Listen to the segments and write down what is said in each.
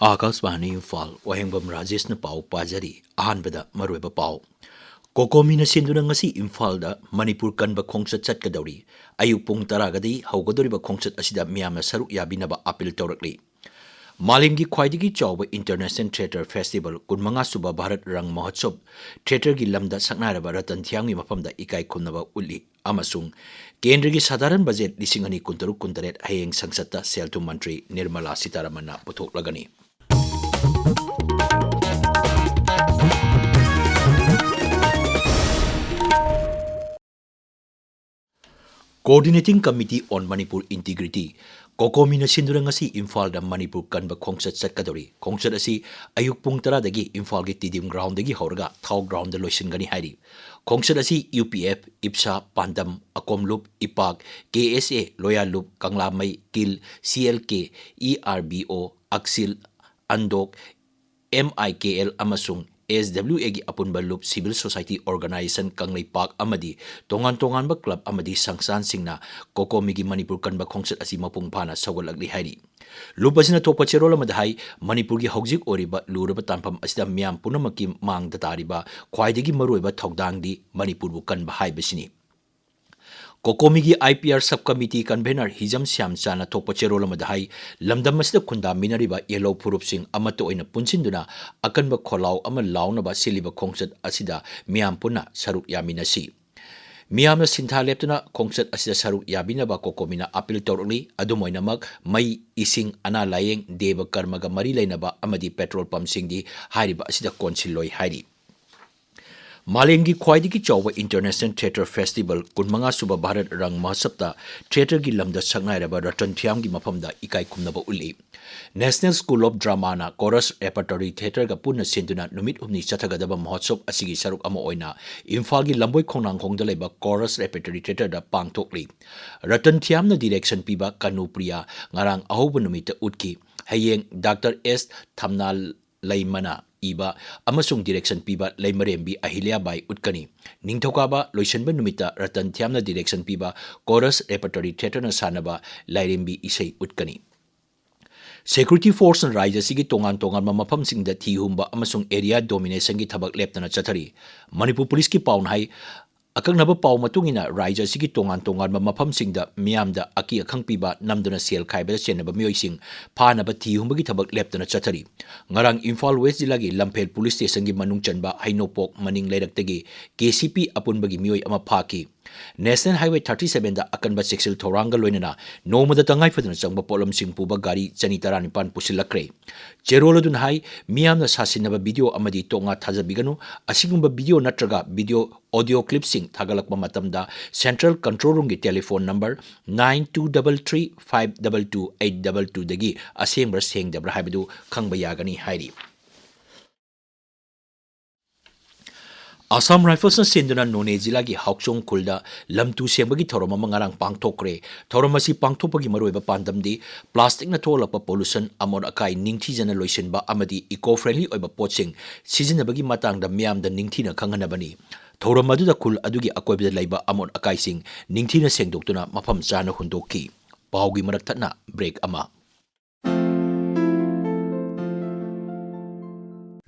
Akasvani Imphal Wahengbam Rajesh na pau pajari ahanbada marueba pau. Kokomina sinduna ngasi Imphal da Manipur kanba khongsat chatkadauri. Ayuk pung taragadi haugadoriba khongsat asida miyamna saruk yabinaba appeal tawrakli. Malimgi khwaidigi chawba International Theatre Festival kunmanga suba Bharat Rang Mahotsav theatre gi lamda saknaraba Ratan Thiangmi mafamda ikai khumnaba uli amasung Kendra gi sadharan budget 2026 hayeng sangsata selthum mantri Nirmala Sitaramanna puthoklagani. Coordinating Committee on Manipur Integrity Kokomina sindurangasi Imphal da Manipur kanba khongsat satkadori khongsat asi ayuk pung tara dagi Imphal gi tidim ground dagi horga thau ground da loisingani hairi khongsat asi UPF IPSA Pandam Akomlup Ipak KSA Loyalup Kanglamai Kil CLK ERBO Aksil Andok MIKL amasung SWA gi apunba loop civil society organization kanglei park amadi tongan ba club amadi sangsan singna kokomi gi manipur kanba khongsat asi mapung phana sawalakli hairi loop asina topa cherol amada hai manipur gi hojik oriba luraba tanpam asida miam punamaki mang datariba khwaidagi maroiba thogdang di manipur bu kanba haibasini Kokomi gi IPR subcommittee convener Hijam Syam Chana thokpa cherol amada hai lamdam asida khunda minariba yellow purup sing amato oina punsinduna akanba kholau ama launaba siliba khongsat asida miam puna saruk yaminasi Miyamna sintha leptuna khongsat asida saruk yabinaba kokomina appeal tawrli adumoinamak mai ising ana layeng deba karmaga mari leinaba amadi petrol pump singdi hairiba asida konsiloi hairi Malemgi khwaidigi chawba International Theatre Festival kunmanga suba Bharat Rang Mahotsav theatre gi lamda saknairaba Ratan Thiamgi mafamda ikai khumnaba uli National School of Drama na Chorus Repertory Theatre ga punna sinduna numit humni chathagadaba mahotsav asigi saruk ama oina Imphal gi lamboi khongnang khongda leiba Chorus Repertory Theatre da pangthokli Ratan Thiamna direction piba Kanupriya ngarang ahoba numita utki hayeng Dr. S Thamnal Laimana Iba amasung direction piba Laimarembi Ahilya Bai utkani Ningthokaba loisenba numita Ratan Thiamna direction piba Chorus Repertory Theatre na sanaba Lairembi isai utkani Security Force and Raja sigi tongan mafam singda thihumba amasung area domination gi thabak leptana chathari Manipur Police ki paun hai Akangnaba pau matungina Raja sigi tongan mafam singda miyamda aki akhang piba namduna sel khaibada chenaba mioising phanaba thihumbagi thabak leptana chathari ngarang Imphal West jilagi Lamphel Police Station gi manung chanba Hainopok maning leiraktagi KCP apunbagi mioi ama phaki National Highway 37 da akanba sexual thoranga loinana nomada tangai fadana changba polam singpuba gari chani taranipan pusilakre cheroladun hai miyamna sasinaba video amadi tonga thajabiganu asigumba video natraga video audio clip sing thagalakba matamda Central Control Room gi telephone number 9233522822 dagi asengbra sengdabra haibadu khangba yagani hairi Assam Rifles na sinduna None Jila gi Hauksong Khulda lamtu sembagi thoroma mangarang pangthokre thoromasi pangthopagi maroiba pandamdi plastic na tholapa pollution amor akai ningthi jana loisenba amadi eco friendly oiba potsing sizinabagi matangda miamda ningthina khanganabani thoromaduda khul adugi akoibda leiba amor akai sing ningthina sengdoktuna mafam chana hundokki paugi marakthana break ama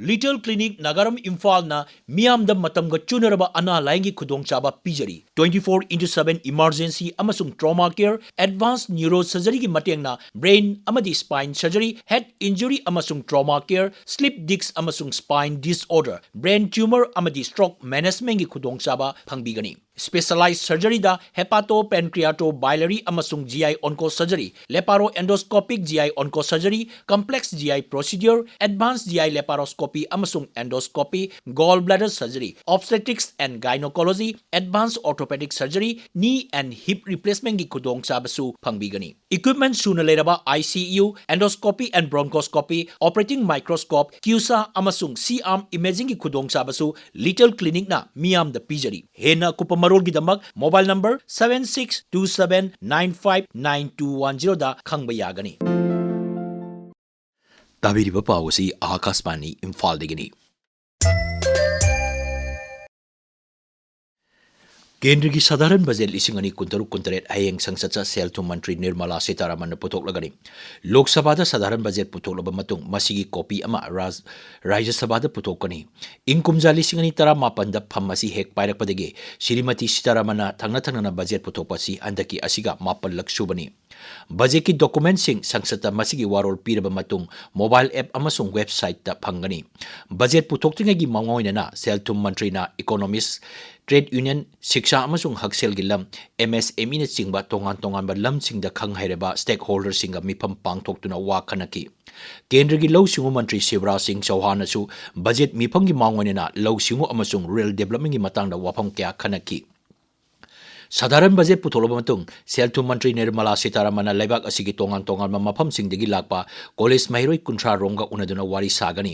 Little Clinic Nagaram Imphal na Miam da Matamga Chunaraba Ana Laingi Kudong Chaba Pijari 24/7 emergency amasung trauma care advanced neurosurgery gi mateng na brain amadi spine surgery head injury amasung trauma care slip disc amasung spine disorder brain tumor amadi stroke management gi kudong chaba phangbigani Specialized surgery da hepatopancreatobiliary amasung GI onco surgery, laparoendoscopic GI onco surgery, complex GI procedure, advanced GI laparoscopy amasung endoscopy, gallbladder surgery, obstetrics and gynecology, advanced orthopedic surgery, knee and hip replacement gi kudong sabasu phangbigani. Equipment suna leraba ICU, endoscopy and bronchoscopy, operating microscope, QSA amasung C-arm imaging gi kudong sabasu Little Clinic na miyam da pijari. Hena kupama Marol Gidamak, mobile number 7627959210 da khangba yagani. Tabiriba pawasi Akasvani Imphal degani. केंद्र की साधारण budget लिसिंग अनि कुंतरुक कुंतरेट हयेंग संसद cell थुम मंत्री निर्मला सीतारामन पुथोकलगनी लोकसभा साधारण budget पुथोकलब मतुंग मसीगी copy अमा राज्य सभा पुथोकनी इंग कुमजा लिसिंग अनि तरा मापन द फम मसी हेक पायरकपदगी श्रीमती सीतारामन थंगना थंगना बजट पुथोकपसी अंदकी असिगा मापन लक्षुबनी बजट की डॉक्यूमेंट सिंग संसद मसीगी वारोल पीरब मतुंग मोबाइल ऐप अमसुंग वेबसाइट ता फंगनी बजट पुथोकत्रिंगगी मांगोइनना सेल थुम मंत्री ना इकोनॉमिस्ट ट्रेड यूनियन शिक्षा अमसुंग हक्सेल की लम MSME ने चिंबा तोंगान तोंगान बा लम सिंग द खंग हैरेबा स्टेक होल्डर सिंग मिफम पांगथोक्तुना वा खनकी केंद्र की लौ सिंगु मंत्री शिवराज सिंह चौहान असु बजट मिफम की मांगोनेना लौ सिंगु अमसुंग रूरल डेवलपमेंट की मतंग द वाफम क्या खनकी साधारण बजट पुथोलब मतुंग सेल थुम मंत्री निर्मला सीतारामन लेबाक असिगी तोंगान तोंगान मफम सिंगदगी लाकपा कॉलेज महिरोई कुंथ्रा रोंगा उनदुना वारी सागनी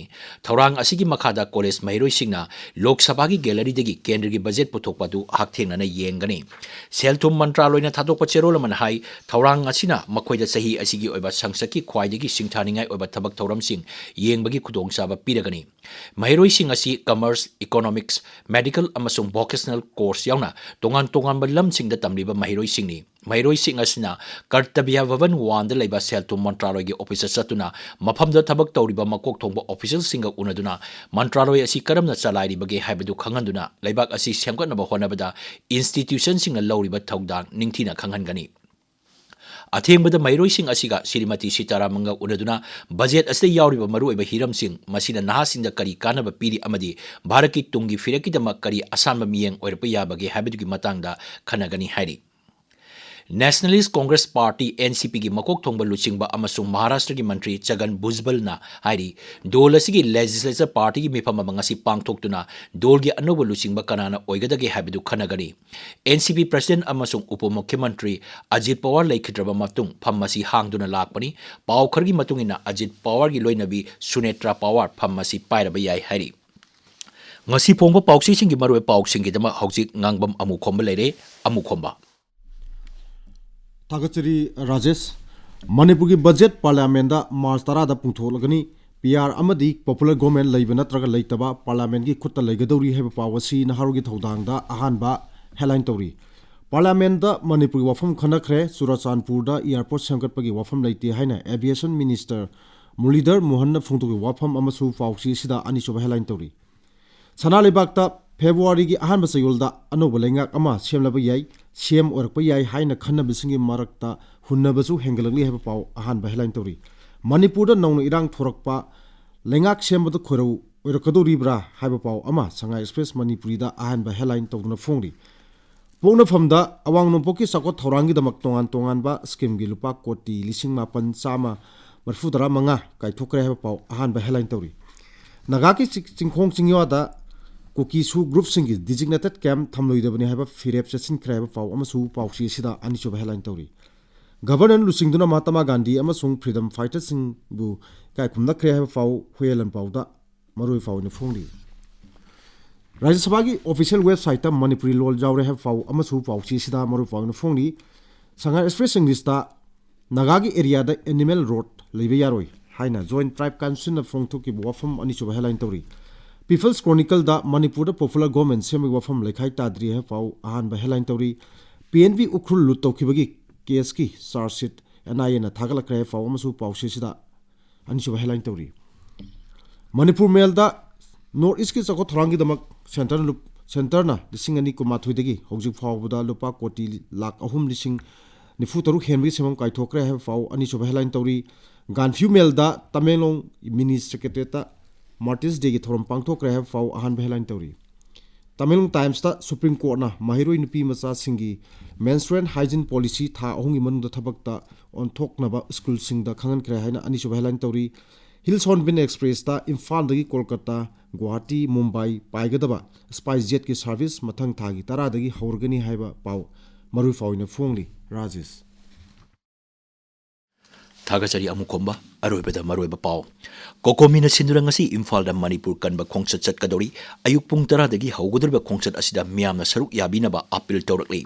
थौरांग असिगी मखादा कॉलेज महिरोई सिंगना लोकसभा की गैलरी दगी केंद्र की बजट पुथोकपदु हाकथेंगना येंगनी सेल थुम मंत्रालयना थादोक चेरोल मन हाई थौरांग असिना मखोइदा सही असिगी ओइबा संसद की ख्वाइदगी सिंगथानिंगाई ओइबा थबक थौरम सिंग येंगबगी खुदोंगसाबा पिरगनी महिरोई सिंग असी कॉमर्स इकोनॉमिक्स मेडिकल अमसुंग वोकेशनल कोर्स यावना तोंगान तोंगान बा लम सिंग द तमलिबा महिरोई सिंगनी महिरोई सिंग असिना कर्तव्य भवन वान द लेबा सेल थुम मंत्रालय की ऑफिसर सतुना मफम द थबक तौरिबा मकोक थोंबा ऑफिसर सिंग उनदुना मंत्रालय असी करमना चलाइरिबगे हाइबदु खंगंदुना लेबाक असी सेमगतनबा होनबदा इंस्टीट्यूशन सिंग लौरिबा थौदांग निंगथिना खंगनगनी अथेंबद महिरोई सिंग असिगा श्रीमती सीतारामन उनदुना बजट असते यावरिबा मरुओइबा हिरम सिंग मसिना नहासिंग करी कानब पीरी अमदी भारत की तुंगी फिरकीदमक करी असानबा मियेंग ओइरपा याबगे हाइबदुगी मतंगदा खनगनी हाइरी नेशनलिस्ट कांग्रेस पार्टी NCP की मकोक थोंबा लुचिंगबा अमसुंग महाराष्ट्र की मंत्री छगन भुजबलना हाइरी दोल असिगी लेजिस्लेचर पार्टी की मिफम मंगसी पांगथोक्तुना दोल की अनोब लुचिंगबा कनाना ओइगदगे हाइबदु खनगनी NCP प्रेसिडेंट अमसुंग उपमुख्यमंत्री अजित पवार लेखिद्रबा मतुंग फमसी हांगदुना लाकपनी पाव खरगी मतुंगिना अजित पवार की लोइनबी सुनेत्रा पवार फमसी पाइरबा याई हाइरी ngasi pongba pauksi singi maroi pauksing gi dama hojik ngangbam amukhomba leire amukhomba थागचरी Rajesh Manipur की बजट पार्लियामेंट मार्च 10 दा पुंथोलगनी PR अमदी पॉपुलर गवर्नमेंट लेब नत्रगा लेतबा पार्लियामेंट की खुत्ता लेगदौरी हेब पावसी नहारुगी थौदांगदा अहानबा हेडलाइन तौरी पार्लियामेंट दा मणिपुर वफम खनखरे चुराचानपुर दा एयरपोर्ट संगतपगी वफम लेते हाइना एविएशन मिनिस्टर मुरलीधर मोहन फुंगतुगी वफम अमसु पावसी सिदा अनिसुब हेडलाइन तौरी सना लेबाकता फेब्रुआरी की अहानबा चयोलदा अनोब लेंगाक अमा सेमलबा याई सेम ओरकपा याई हाइना खन्नबसिंगी मरकता हुन्नबसु हेंगलगली हेब पाव अहानबा हेडलाइन तौरी मणिपुर नौन इरांग थोरकपा लेंगाक सेमबद खोरौ ओरकदोरिब्रा हेब पाव अमा संगाई एक्सप्रेस मणिपुरी दा अहानबा हेडलाइन तौदुना फोंगरी पोंगनफमदा अवांग नोंपोकी सको थौरांगी दमक तोंगान तोंगानबा स्कीम गी लुपा कोटी लिसिंग मापन चामा मरफुदरा मंगा काइथोकरे हेब पाव अहानबा हेडलाइन तौरी नगा की चिंखोंग चिंगयोदा कुकीसु ग्रुप सिंगी डिजिग्नेटेड कैम्प थमलोइदबनी हाइबा फिरेप चसिन खराइबा पाव अमसु पावसी सिदा अनिसुब headline तौरी governor लुसिंगदुना Mahatma Gandhi अमसुंग freedom fighter सिंगबु काय खुमना खरे हाइबा पाव होयलन पावदा मरुई पावने फोंगली राज्य सभा की ऑफिशियल वेबसाइट मणिपुरी लोल जावरे हाइबा पाव अमसु पावसी सिदा मरुई पावने फोंगली संगा एक्सप्रेस इंग्लिशता नगा की एरिया दा एनिमल रोड लेबे यारोय हाइना जॉइंट ट्राइब काउंसिल फोंगथु की वफम अनिसुब हेडलाइन तौरी पीपल्स क्रॉनिकल दा मणिपुर पॉपुलर गवर्नमेंट सेमी वफम लेखाई ताद्री है पाव अहान हेडलाइन तौरी PNB उखरुल लुट तौखिबगी केस की चार्जशीट NIA ना थागलखरे पाव अमसु पावसी सिदा अनिसुब हेडलाइन तौरी मणिपुर मेल दा नॉर्थ ईस्ट की चको थरांगी दमक सेंटर ना लिसिंग अनि कुमाथुइदगी हौजिक फावबदा लुपा कोटी लाख अहुम लिसिंग निफु तरुक हेनबी सेमम काइथोकरे है पाव अनिसुब हेडलाइन तौरी गानफ्यू मेल दा तमेलोंग मिनी सेक्रेटरीता मार्टिस डे की थोरम पांगथोकरे है फाव अहान हेडलाइन तौरी तमिलनाडु टाइम्स ता सुप्रीम कोर्ट ना महिरोई नुपी मचा सिंगी मेंस्ट्रुअल हाइजीन पॉलिसी था अहुंगी मनुदा थबकता ओनथोकनबा स्कूल सिंगदा खंगन करे हाइना अनिसुब हेडलाइन तौरी हिल्स हॉर्नबिल एक्सप्रेस ता इम्फाल दगी कोलकाता गुवाहाटी मुंबई पाइगदबा स्पाइस जेट की सर्विस मथंग थागी 10 दगी हौरगनी हाइबा पाव मरुई फावने फोंगली राजेश थागचरी अमुखोंबा अरोइबदा मरोइबा पाव कोकोमीना सिंदुरंगसी इम्फाल मणिपुर कनबा खोंगसत चटकदौरी अयुक पुंग 10 दगी हौगदरबा खोंगसत असिदा मियामना सरुक याबिनबा अपील तौरकली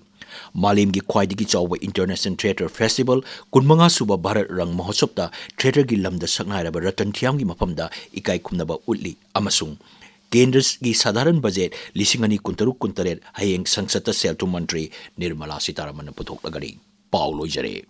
मालेम की ख्वाइदगी चाव इंटरनेशनल थिएटर फेस्टिवल 15 सुबा भारत रंग महोत्सव थिएटर की लमदा सकनाइरबा रतन थियाम की मफमदा इकाई खुमनबा उटली अमसुंग केंद्र की साधारण बजेट लिसिंग अनि कुंतरुक कुंतरेट हयेंग संसद सेल थुम मंत्री निर्मला सीतारमन पुथोकलगनी पाउ लोइजरे।